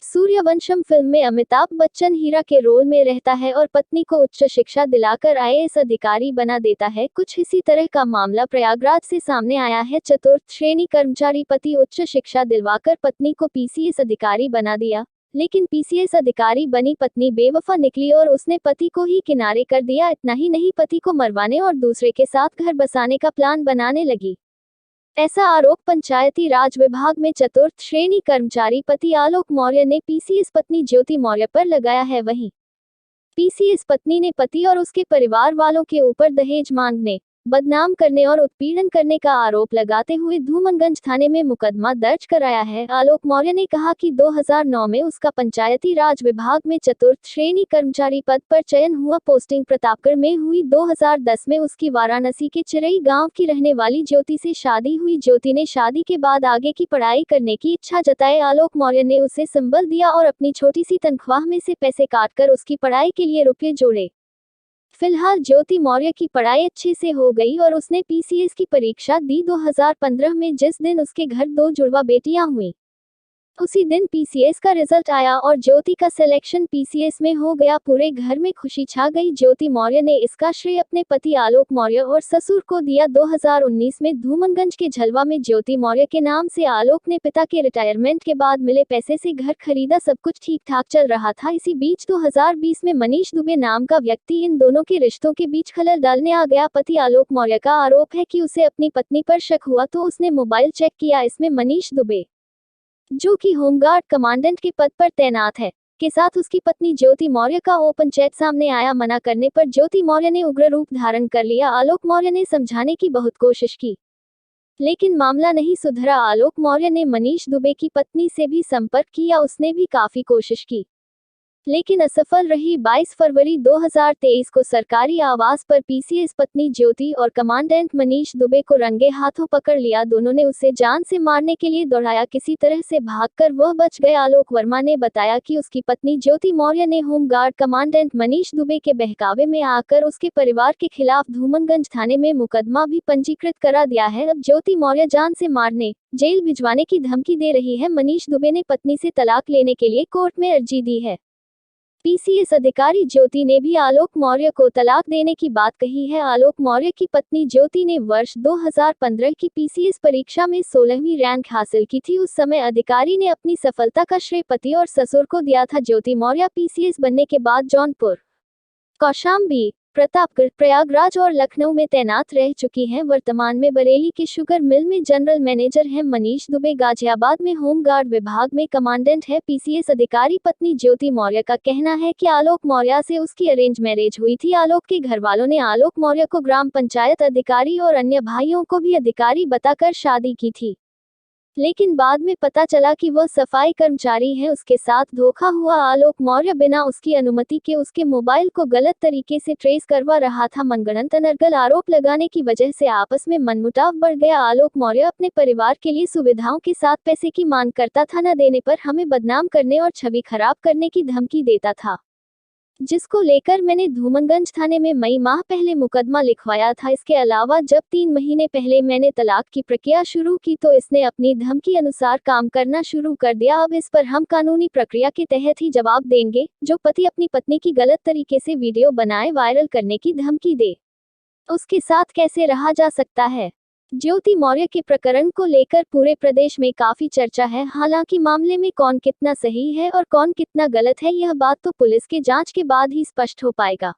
Sooryavansham film में अमिताभ बच्चन हीरा के role में रहता है और पत्नी को उच्च शिक्षा दिलाकर आईएएस अधिकारी बना देता है। कुछ इसी तरह का मामला प्रयागराज से सामने आया है। चतुर्थ श्रेणी कर्मचारी पति उच्च शिक्षा दिलवाकर पत्नी को पीसीएस अधिकारी बना दिया, लेकिन पीसीएस अधिकारी बनी पत्नी बेवफा निकली और उसने पति को ही किनारे कर दिया। इतना ही नहीं, पति को मरवाने और दूसरे के साथ घर बसाने का प्लान बनाने लगी। ऐसा आरोप पंचायती राज विभाग में चतुर्थ श्रेणी कर्मचारी पति आलोक मौर्य ने पीसीएस पत्नी ज्योति मौर्य पर लगाया है। वहीं पीसीएस पत्नी ने पति और उसके परिवार वालों के ऊपर दहेज मांगने, बदनाम करने और उत्पीड़न करने का आरोप लगाते हुए धूमनगंज थाने में मुकदमा दर्ज कराया है। आलोक मौर्य ने कहा कि 2009 में उसका पंचायती राज विभाग में चतुर्थ श्रेणी कर्मचारी पद पर चयन हुआ। पोस्टिंग प्रतापगढ़ में हुई। 2010 में उसकी वाराणसी के चिरई गांव की रहने वाली ज्योति से शादी हुई। ज्योति ने शादी के बाद आगे की पढ़ाई करने की इच्छा जताई। आलोक मौर्य ने उसे संबल दिया और अपनी छोटी सी तनख्वाह में से पैसे काटकर उसकी पढ़ाई के लिए रुपये जोड़े। फिलहाल ज्योति मौर्य की पढ़ाई अच्छे से हो गई और उसने पीसीएस की परीक्षा दी। 2015 में जिस दिन उसके घर 2 जुड़वा बेटियां हुईं, उसी दिन पीसीएस का रिजल्ट आया और ज्योति का सिलेक्शन पीसीएस में हो गया। पूरे घर में खुशी छा गई। ज्योति मौर्य ने इसका श्रेय अपने पति आलोक मौर्य और ससुर को दिया। 2019 में धूमनगंज के झलवा में ज्योति मौर्य के नाम से आलोक ने पिता के रिटायरमेंट के बाद मिले पैसे से घर खरीदा। सब कुछ ठीक ठाक चल रहा था। इसी बीच 2020 में मनीष दुबे नाम का व्यक्ति इन दोनों के रिश्तों के बीच खलल डालने आ गया। पति आलोक मौर्य का आरोप है कि उसे अपनी पत्नी पर शक हुआ तो उसने मोबाइल चेक किया। इसमें मनीष दुबे, जो कि होमगार्ड कमांडेंट के पद पर तैनात है, के साथ उसकी पत्नी ज्योति मौर्य का ओपन चैट सामने आया। मना करने पर ज्योति मौर्य ने उग्र रूप धारण कर लिया। आलोक मौर्य ने समझाने की बहुत कोशिश की, लेकिन मामला नहीं सुधरा। आलोक मौर्य ने मनीष दुबे की पत्नी से भी संपर्क किया, उसने भी काफी कोशिश की, लेकिन असफल रही। 22 फरवरी 2023 को सरकारी आवास पर पीसीएस पत्नी ज्योति और कमांडेंट मनीष दुबे को रंगे हाथों पकड़ लिया। दोनों ने उसे जान से मारने के लिए दौड़ाया। किसी तरह से भागकर वह बच गए। आलोक वर्मा ने बताया कि उसकी पत्नी ज्योति मौर्य ने होमगार्ड कमांडेंट मनीष दुबे के बहकावे में आकर उसके परिवार के खिलाफ धूमनगंज थाने में मुकदमा भी पंजीकृत करा दिया है। अब ज्योति मौर्य जान से मारने, जेल भिजवाने की धमकी दे रही है। मनीष दुबे ने पत्नी से तलाक लेने के लिए कोर्ट में अर्जी दी है। पीसीएस अधिकारी ज्योति ने भी आलोक मौर्य को तलाक देने की बात कही है। आलोक मौर्य की पत्नी ज्योति ने वर्ष 2015 की पीसीएस परीक्षा में 16वीं रैंक हासिल की थी। उस समय अधिकारी ने अपनी सफलता का श्रेय पति और ससुर को दिया था। ज्योति मौर्य पीसीएस बनने के बाद जौनपुर, कौशाम्बी, प्रतापगढ़, प्रयागराज और लखनऊ में तैनात रह चुकी हैं। वर्तमान में बरेली के शुगर मिल में जनरल मैनेजर हैं। मनीष दुबे गाजियाबाद में होमगार्ड विभाग में कमांडेंट है। पीसीएस अधिकारी पत्नी ज्योति मौर्य का कहना है कि आलोक मौर्य से उसकी अरेंज मैरिज हुई थी। आलोक के घरवालों ने आलोक मौर्य को ग्राम पंचायत अधिकारी और अन्य भाइयों को भी अधिकारी बताकर शादी की थी, लेकिन बाद में पता चला कि वह सफाई कर्मचारी है। उसके साथ धोखा हुआ। आलोक मौर्य बिना उसकी अनुमति के उसके मोबाइल को गलत तरीके से ट्रेस करवा रहा था। मनगढ़ंत अनर्गल आरोप लगाने की वजह से आपस में मनमुटाव बढ़ गया। आलोक मौर्य अपने परिवार के लिए सुविधाओं के साथ पैसे की मांग करता था। न देने पर हमें बदनाम करने और छवि खराब करने की धमकी देता था, जिसको लेकर मैंने धूमनगंज थाने में मई माह पहले मुकदमा लिखवाया था। इसके अलावा जब 3 महीने पहले मैंने तलाक की प्रक्रिया शुरू की तो इसने अपनी धमकी अनुसार काम करना शुरू कर दिया। अब इस पर हम कानूनी प्रक्रिया के तहत ही जवाब देंगे। जो पति अपनी पत्नी की गलत तरीके से वीडियो बनाए वायरल करने की धमकी दे, उसके साथ कैसे रहा जा सकता है। ज्योति मौर्य के प्रकरण को लेकर पूरे प्रदेश में काफी चर्चा है। हालांकि मामले में कौन कितना सही है और कौन कितना गलत है, यह बात तो पुलिस के जांच के बाद ही स्पष्ट हो पाएगा।